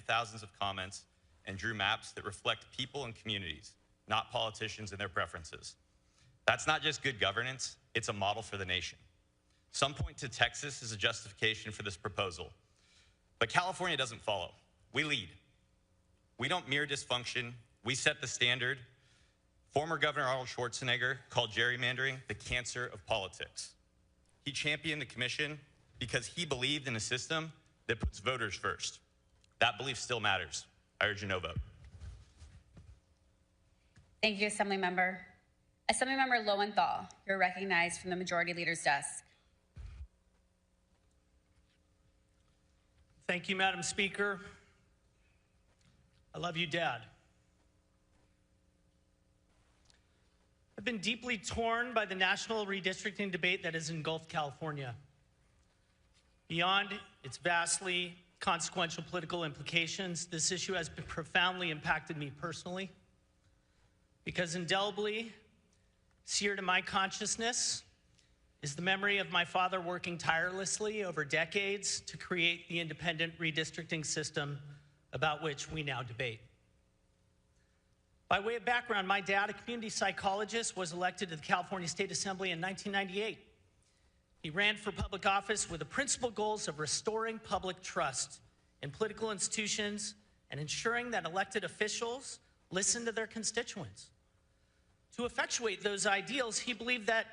thousands of comments and drew maps that reflect people and communities, not politicians and their preferences. That's not just good governance, it's a model for the nation. Some point to Texas as a justification for this proposal, but California doesn't follow. We lead. We don't mirror dysfunction, we set the standard. Former Governor Arnold Schwarzenegger called gerrymandering the cancer of politics. He championed the commission because he believed in a system that puts voters first. That belief still matters. I urge a no vote. Thank you, Assemblymember. Assemblymember Lowenthal, you're recognized from the Majority Leader's desk. Thank you, Madam Speaker. I love you, Dad. I've been deeply torn by the national redistricting debate that has engulfed California. Beyond its vastly consequential political implications, this issue has been profoundly impacted me personally, because indelibly seared in my consciousness is the memory of my father working tirelessly over decades to create the independent redistricting system about which we now debate. By way of background, my dad, a community psychologist, was elected to the California State Assembly in 1998. He ran for public office with the principal goals of restoring public trust in political institutions and ensuring that elected officials listen to their constituents. To effectuate those ideals, he believed that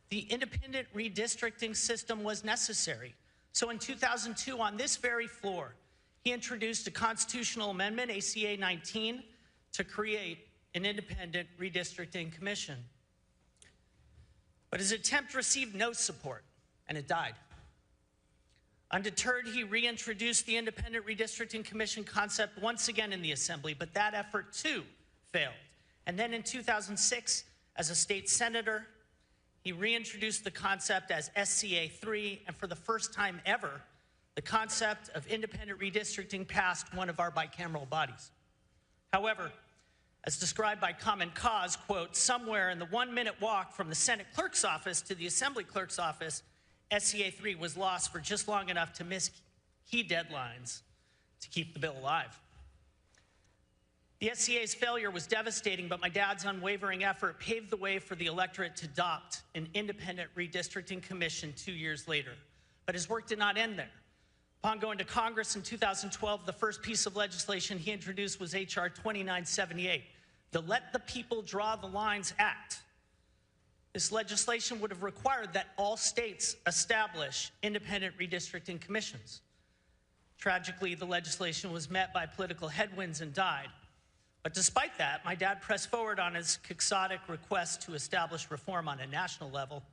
the independent redistricting system was necessary. So in 2002, on this very floor, he introduced a constitutional amendment, ACA 19, to create an independent redistricting commission. But his attempt received no support, and it died. Undeterred, he reintroduced the independent redistricting commission concept once again in the Assembly, but that effort too failed. And then in 2006, as a state senator, he reintroduced the concept as SCA 3, and for the first time ever, the concept of independent redistricting passed one of our bicameral bodies. However, as described by Common Cause, quote, somewhere in the 1-minute walk from the Senate clerk's office to the Assembly clerk's office, SCA 3 was lost for just long enough to miss key deadlines to keep the bill alive. The SCA's failure was devastating, but my dad's unwavering effort paved the way for the electorate to adopt an independent redistricting commission 2 years later. But his work did not end there. Upon going to Congress in 2012, the first piece of legislation he introduced was H.R. 2978, the Let the People Draw the Lines Act. This legislation would have required that all states establish independent redistricting commissions. Tragically, the legislation was met by political headwinds and died. But despite that, my dad pressed forward on his quixotic request to establish reform on a national level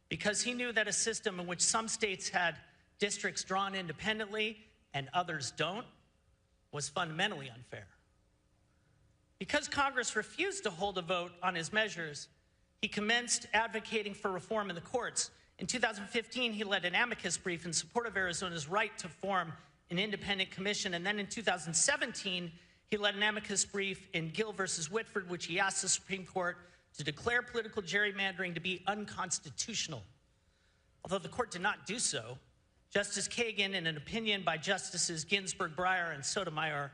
because he knew that a system in which some states had districts drawn independently and others don't was fundamentally unfair. Because Congress refused to hold a vote on his measures, he commenced advocating for reform in the courts. In 2015, he led an amicus brief in support of Arizona's right to form an independent commission. And then in 2017, he led an amicus brief in Gill versus Whitford, which he asked the Supreme Court to declare political gerrymandering to be unconstitutional. Although the court did not do so, Justice Kagan, in an opinion by Justices Ginsburg, Breyer, and Sotomayor,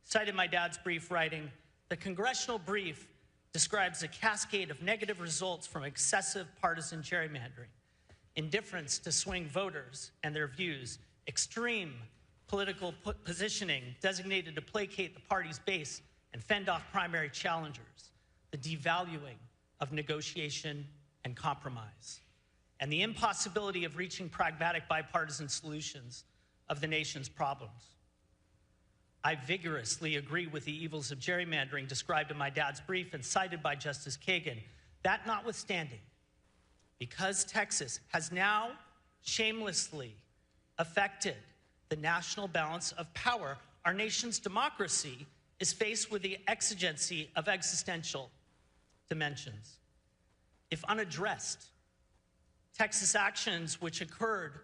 cited my dad's brief, writing, "The congressional brief describes a cascade of negative results from excessive partisan gerrymandering, indifference to swing voters and their views, extreme political positioning designated to placate the party's base and fend off primary challengers, the devaluing of negotiation and compromise, and the impossibility of reaching pragmatic bipartisan solutions of the nation's problems." I vigorously agree with the evils of gerrymandering described in my dad's brief and cited by Justice Kagan. That notwithstanding, because Texas has now shamelessly affected the national balance of power, our nation's democracy is faced with the exigency of existential dimensions. If unaddressed, Texas actions which occurred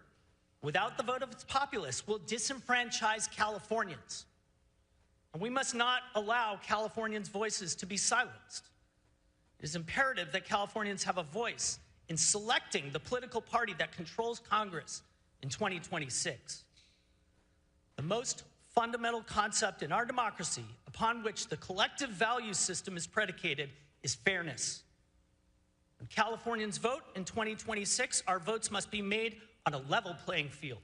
without the vote of its populace will disenfranchise Californians. And we must not allow Californians' voices to be silenced. It is imperative that Californians have a voice in selecting the political party that controls Congress in 2026. The most fundamental concept in our democracy upon which the collective value system is predicated is fairness. When Californians vote in 2026, our votes must be made on a level playing field.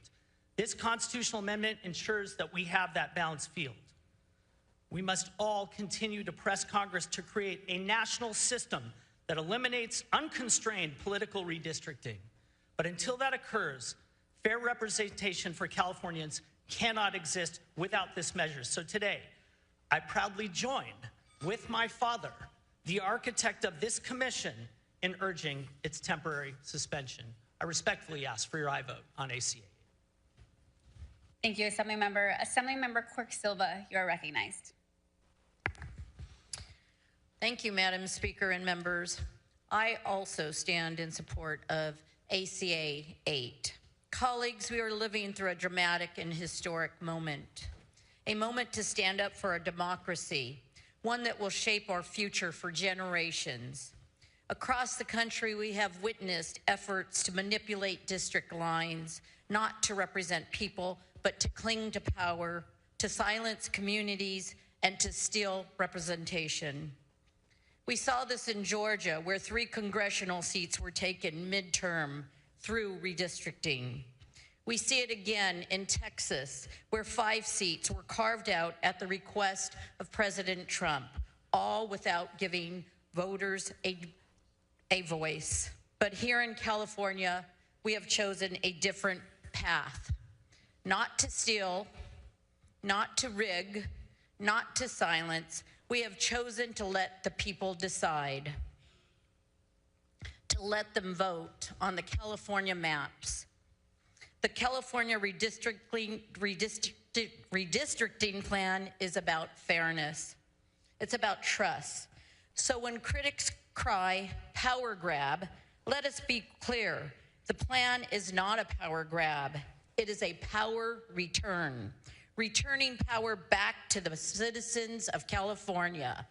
This constitutional amendment ensures that we have that balanced field. We must all continue to press Congress to create a national system that eliminates unconstrained political redistricting. But until that occurs, fair representation for Californians cannot exist without this measure. So today, I proudly join with my father, the architect of this commission, in urging its temporary suspension. I respectfully ask for your aye vote on AC1E. Thank you, Assemblymember Quirk Silva, you are recognized. Thank you, Madam Speaker and members. I also stand in support of ACA 8. Colleagues, we are living through a dramatic and historic moment, a moment to stand up for our democracy, one that will shape our future for generations. Across the country, we have witnessed efforts to manipulate district lines, not to represent people, but to cling to power, to silence communities, and to steal representation. We saw this in Georgia, where 3 congressional seats were taken midterm through redistricting. We see it again in Texas, where 5 seats were carved out at the request of President Trump, all without giving voters a voice. But here in California, we have chosen a different path. Not to steal, not to rig, not to silence. We have chosen to let the people decide, to let them vote on the California maps. The California redistricting plan is about fairness. It's about trust. So when critics cry power grab, let us be clear. The plan is not a power grab. It is a power return, returning power back to the citizens of California.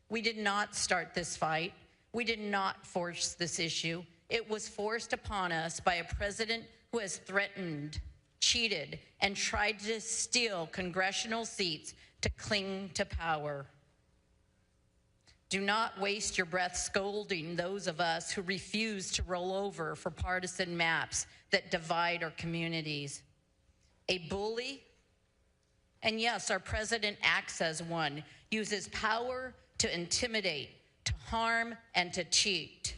We did not start this fight. We did not force this issue. It was forced upon us by a president who has threatened, cheated, and tried to steal congressional seats to cling to power. Do not waste your breath scolding those of us who refuse to roll over for partisan maps that divide our communities. A bully, and yes, our president acts as one, uses power to intimidate, to harm, and to cheat.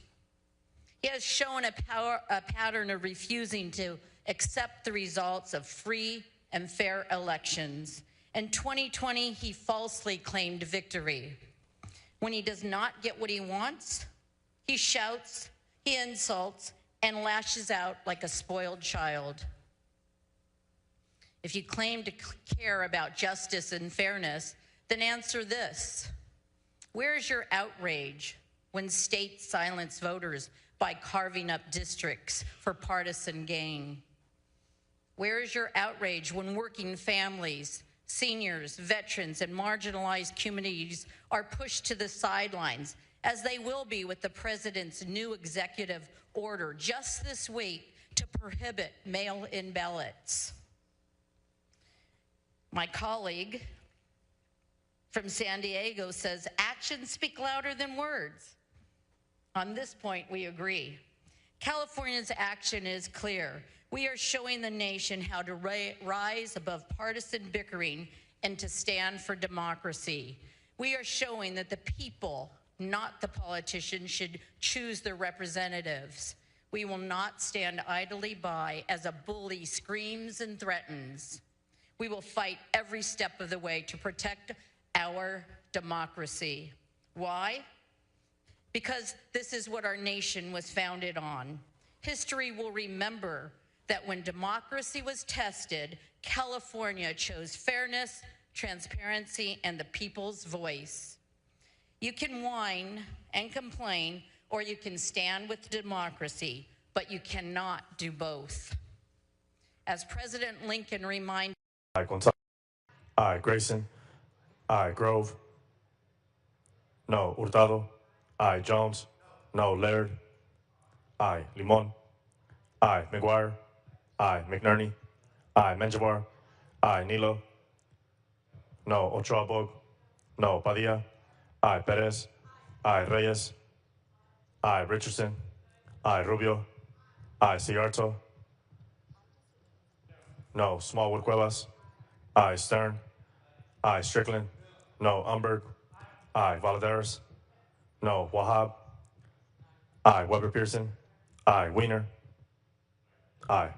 He has shown a pattern of refusing to accept the results of free and fair elections. In 2020, he falsely claimed victory. When he does not get what he wants, he shouts, he insults, and lashes out like a spoiled child. If you claim to care about justice and fairness, then answer this. Where's your outrage when states silence voters by carving up districts for partisan gain? Where is your outrage when working families, seniors, veterans, and marginalized communities are pushed to the sidelines, as they will be with the president's new executive order just this week to prohibit mail-in ballots? My colleague from San Diego says actions speak louder than words. On this point, we agree. California's action is clear. We are showing the nation how to rise above partisan bickering and to stand for democracy. We are showing that the people, not the politicians, should choose their representatives. We will not stand idly by as a bully screams and threatens. We will fight every step of the way to protect our democracy. Why? Because this is what our nation was founded on. History will remember that when democracy was tested, California chose fairness, transparency, and the people's voice. You can whine and complain, or you can stand with democracy, but you cannot do both. As President Lincoln reminded, Aye, Gonzalez. Aye, Grayson. Aye, Grove. No, Hurtado. Aye, Jones. No, Laird. Aye, Limon. Aye, McGuire. Aye, McNerney. Aye, Menjivar. Aye, Nilo. No, Ochoa Bog. No, Padilla. Aye, Perez. Aye, Reyes. Aye, Richardson. Aye, Rubio. Aye, Ciarto. No, Smallwood Cuevas. Aye, Stern. Aye, Strickland. No, Umberg. Aye, Valadares. No, Wahab. Aye, Weber Pearson. Aye, Wiener. Aye.